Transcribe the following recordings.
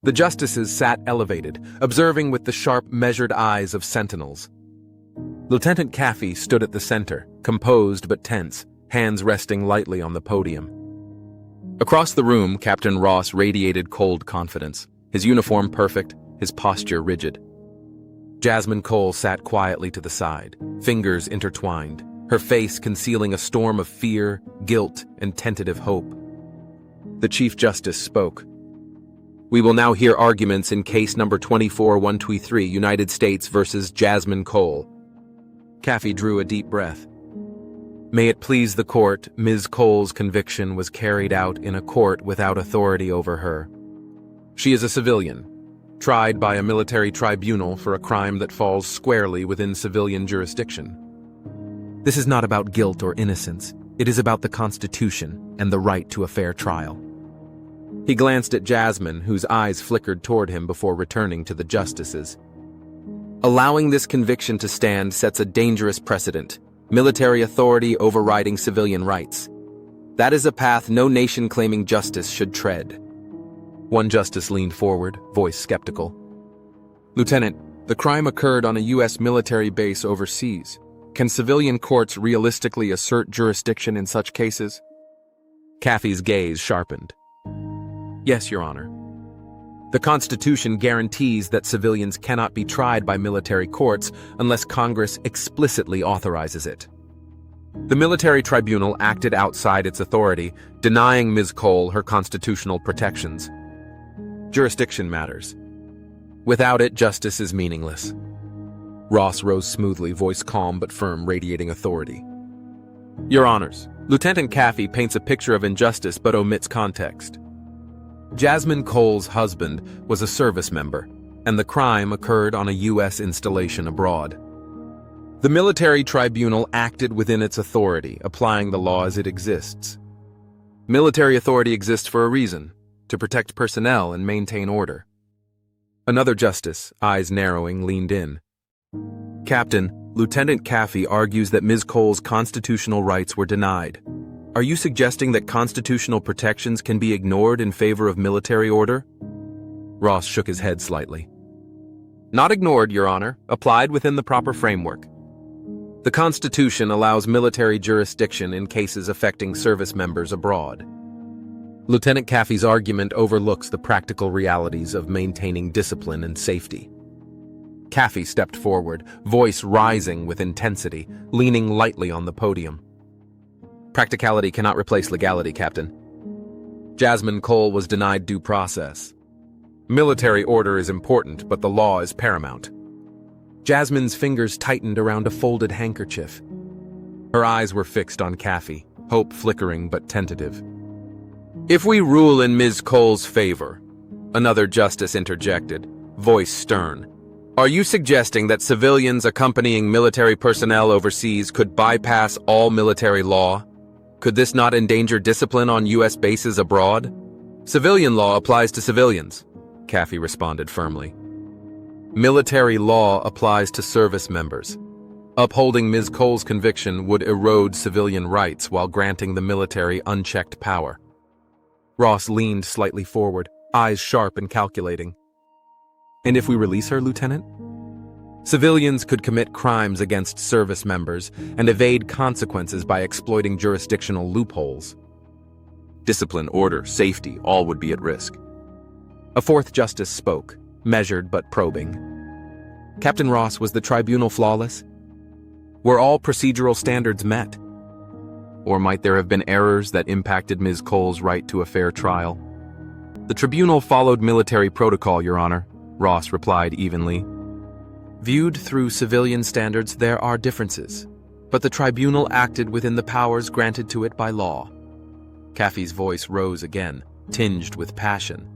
The justices sat elevated, observing with the sharp, measured eyes of sentinels. Lieutenant Caffey stood at the center, composed but tense, hands resting lightly on the podium. Across the room, Captain Ross radiated cold confidence, his uniform perfect, his posture rigid. Jasmine Cole sat quietly to the side, fingers intertwined, her face concealing a storm of fear, guilt, and tentative hope. The Chief Justice spoke. "We will now hear arguments in case number 24-123, United States versus Jasmine Cole." Caffey drew a deep breath. "May it please the court, Ms. Cole's conviction was carried out in a court without authority over her. She is a civilian, tried by a military tribunal for a crime that falls squarely within civilian jurisdiction. This is not about guilt or innocence. It is about the Constitution and the right to a fair trial." He glanced at Jasmine, whose eyes flickered toward him before returning to the justices. "Allowing this conviction to stand sets a dangerous precedent. Military authority overriding civilian rights. That is a path no nation claiming justice should tread." One justice leaned forward, voice skeptical. "Lieutenant, the crime occurred on a U.S. military base overseas. Can civilian courts realistically assert jurisdiction in such cases?" Caffey's gaze sharpened. "Yes, Your Honor. The Constitution guarantees that civilians cannot be tried by military courts unless Congress explicitly authorizes it. The military tribunal acted outside its authority, denying Ms. Cole her constitutional protections. Jurisdiction matters. Without it, justice is meaningless." Ross rose smoothly, voice calm but firm, radiating authority. "Your Honors, Lieutenant Caffey paints a picture of injustice but omits context. Jasmine Cole's husband was a service member, and the crime occurred on a U.S. installation abroad. The military tribunal acted within its authority, applying the law as it exists. Military authority exists for a reason, to protect personnel and maintain order." Another justice, eyes narrowing, leaned in. "Captain, Lieutenant Caffey argues that Ms. Cole's constitutional rights were denied. Are you suggesting that constitutional protections can be ignored in favor of military order?" Ross shook his head slightly. "Not ignored, Your Honor, applied within the proper framework. The Constitution allows military jurisdiction in cases affecting service members abroad." Lieutenant Caffey's argument overlooks the practical realities of maintaining discipline and safety. Caffey stepped forward, voice rising with intensity, leaning lightly on the podium. "Practicality cannot replace legality, Captain. Jasmine Cole was denied due process. Military order is important, but the law is paramount." Jasmine's fingers tightened around a folded handkerchief. Her eyes were fixed on Caffey, hope flickering but tentative. "If we rule in Ms. Cole's favor," another justice interjected, voice stern, "are you suggesting that civilians accompanying military personnel overseas could bypass all military law? Could this not endanger discipline on U.S. bases abroad?" "Civilian law applies to civilians," Caffey responded firmly. "Military law applies to service members. Upholding Ms. Cole's conviction would erode civilian rights while granting the military unchecked power." Ross leaned slightly forward, eyes sharp and calculating. "And if we release her, Lieutenant? Civilians could commit crimes against service members and evade consequences by exploiting jurisdictional loopholes. Discipline, order, safety, all would be at risk." A fourth justice spoke, measured but probing. "Captain Ross, was the tribunal flawless? Were all procedural standards met? Or might there have been errors that impacted Ms. Cole's right to a fair trial?" "The tribunal followed military protocol, Your Honor," Ross replied evenly. "Viewed through civilian standards, there are differences, but the tribunal acted within the powers granted to it by law." Caffey's voice rose again, tinged with passion.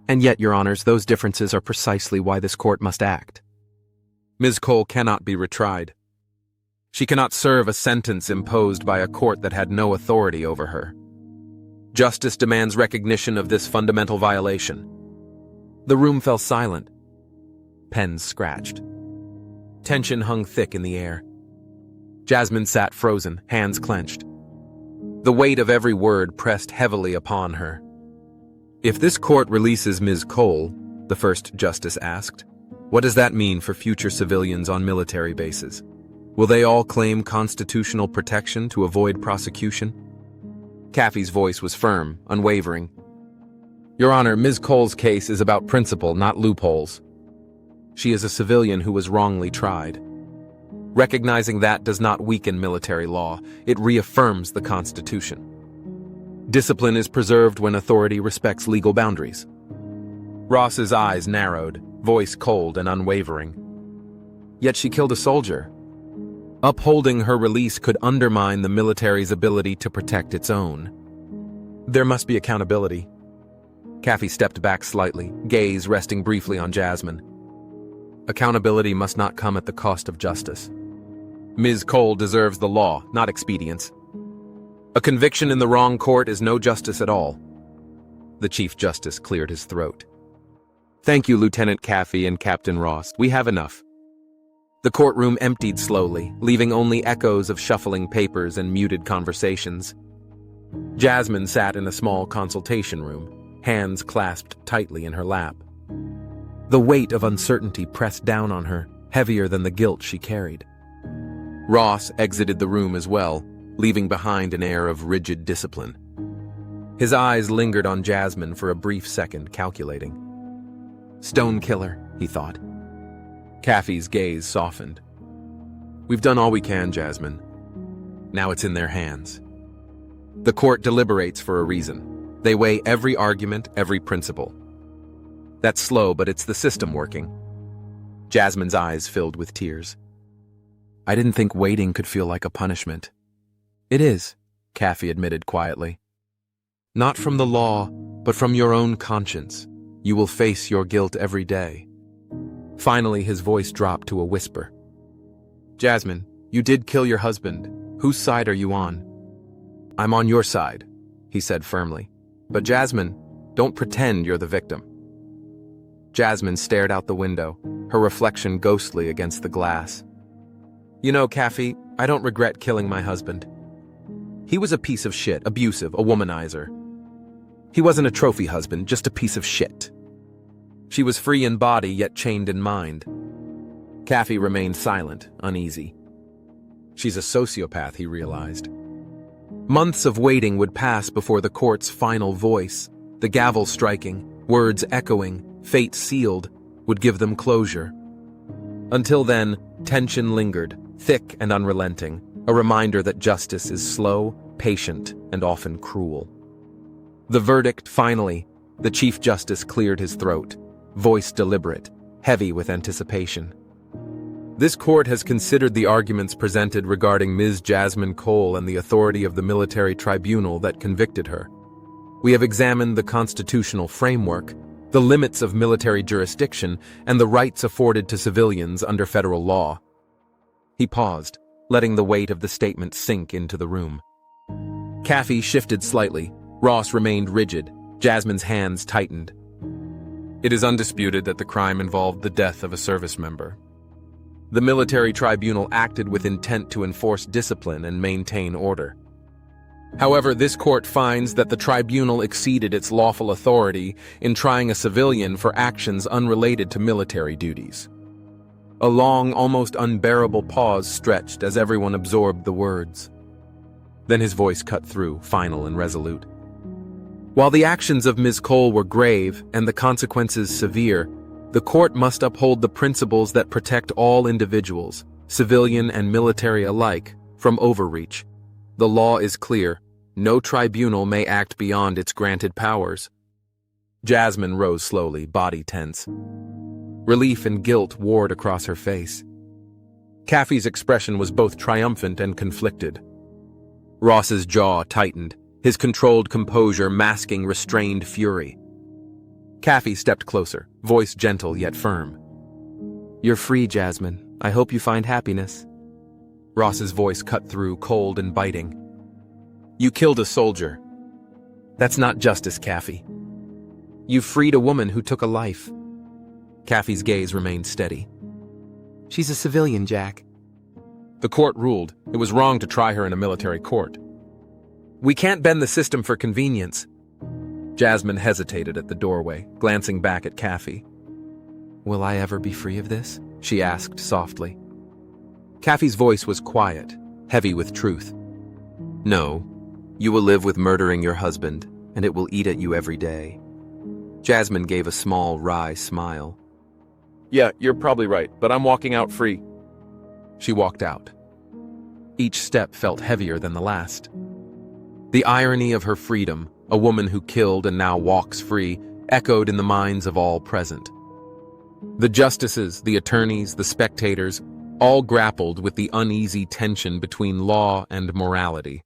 "And yet, Your Honors, those differences are precisely why this court must act. Ms. Cole cannot be retried. She cannot serve a sentence imposed by a court that had no authority over her. Justice demands recognition of this fundamental violation." The room fell silent. Pens scratched. Tension hung thick in the air. Jasmine sat frozen, hands clenched. The weight of every word pressed heavily upon her. If this court releases Ms. Cole, the first justice asked, what does that mean for future civilians on military bases? Will they all claim constitutional protection to avoid prosecution? Caffey's voice was firm, unwavering. Your Honor, Ms. Cole's case is about principle, not loopholes. She is a civilian who was wrongly tried. Recognizing that does not weaken military law, it reaffirms the Constitution. Discipline is preserved when authority respects legal boundaries. Ross's eyes narrowed, voice cold and unwavering. Yet she killed a soldier. Upholding her release could undermine the military's ability to protect its own. There must be accountability. Caffey stepped back slightly, gaze resting briefly on Jasmine. Accountability must not come at the cost of justice. Ms. Cole deserves the law, not expedience. A conviction in the wrong court is no justice at all. The Chief Justice cleared his throat. Thank you, Lieutenant Caffey and Captain Ross. We have enough. The courtroom emptied slowly, leaving only echoes of shuffling papers and muted conversations. Jasmine sat in a small consultation room, hands clasped tightly in her lap. The weight of uncertainty pressed down on her, heavier than the guilt she carried. Ross exited the room as well, leaving behind an air of rigid discipline. His eyes lingered on Jasmine for a brief second, calculating. Stone killer, he thought. Caffey's gaze softened. We've done all we can, Jasmine. Now it's in their hands. The court deliberates for a reason. They weigh every argument, every principle. That's slow, but it's the system working. Jasmine's eyes filled with tears. I didn't think waiting could feel like a punishment. It is, Caffey admitted quietly. Not from the law, but from your own conscience. You will face your guilt every day. Finally, his voice dropped to a whisper. Jasmine, you did kill your husband. Whose side are you on? I'm on your side, he said firmly. But Jasmine, don't pretend you're the victim. Jasmine stared out the window, her reflection ghostly against the glass. You know, Caffey, I don't regret killing my husband. He was a piece of shit, abusive, a womanizer. He wasn't a trophy husband, just a piece of shit. She was free in body, yet chained in mind. Caffey remained silent, uneasy. She's a sociopath, he realized. Months of waiting would pass before the court's final voice, the gavel striking, words echoing, fate sealed, would give them closure. Until then, tension lingered, thick and unrelenting, a reminder that justice is slow, patient, and often cruel. The verdict, finally, the Chief Justice cleared his throat, voice deliberate, heavy with anticipation. This court has considered the arguments presented regarding Ms. Jasmine Cole and the authority of the military tribunal that convicted her. We have examined the constitutional framework, the limits of military jurisdiction, and the rights afforded to civilians under federal law. He paused, letting the weight of the statement sink into the room. Caffey shifted slightly. Ross remained rigid. Jasmine's hands tightened. It is undisputed that the crime involved the death of a service member. The military tribunal acted with intent to enforce discipline and maintain order. However, this court finds that the tribunal exceeded its lawful authority in trying a civilian for actions unrelated to military duties. A long, almost unbearable pause stretched as everyone absorbed the words. Then his voice cut through, final and resolute. While the actions of Ms. Cole were grave and the consequences severe, the court must uphold the principles that protect all individuals, civilian and military alike, from overreach. The law is clear. No tribunal may act beyond its granted powers. Jasmine rose slowly, body tense. Relief and guilt warred across her face. Caffey's expression was both triumphant and conflicted. Ross's jaw tightened, his controlled composure masking restrained fury. Caffey stepped closer, voice gentle yet firm. You're free, Jasmine. I hope you find happiness. Ross's voice cut through, cold and biting. You killed a soldier. That's not justice, Caffey. You freed a woman who took a life. Caffey's gaze remained steady. She's a civilian, Jack. The court ruled it was wrong to try her in a military court. We can't bend the system for convenience. Jasmine hesitated at the doorway, glancing back at Kathy. "Will I ever be free of this?" she asked softly. Kathy's voice was quiet, heavy with truth. "No, you will live with murdering your husband, and it will eat at you every day." Jasmine gave a small, wry smile. "Yeah, you're probably right, but I'm walking out free." She walked out. Each step felt heavier than the last. The irony of her freedom, a woman who killed and now walks free, echoed in the minds of all present. The justices, the attorneys, the spectators, all grappled with the uneasy tension between law and morality.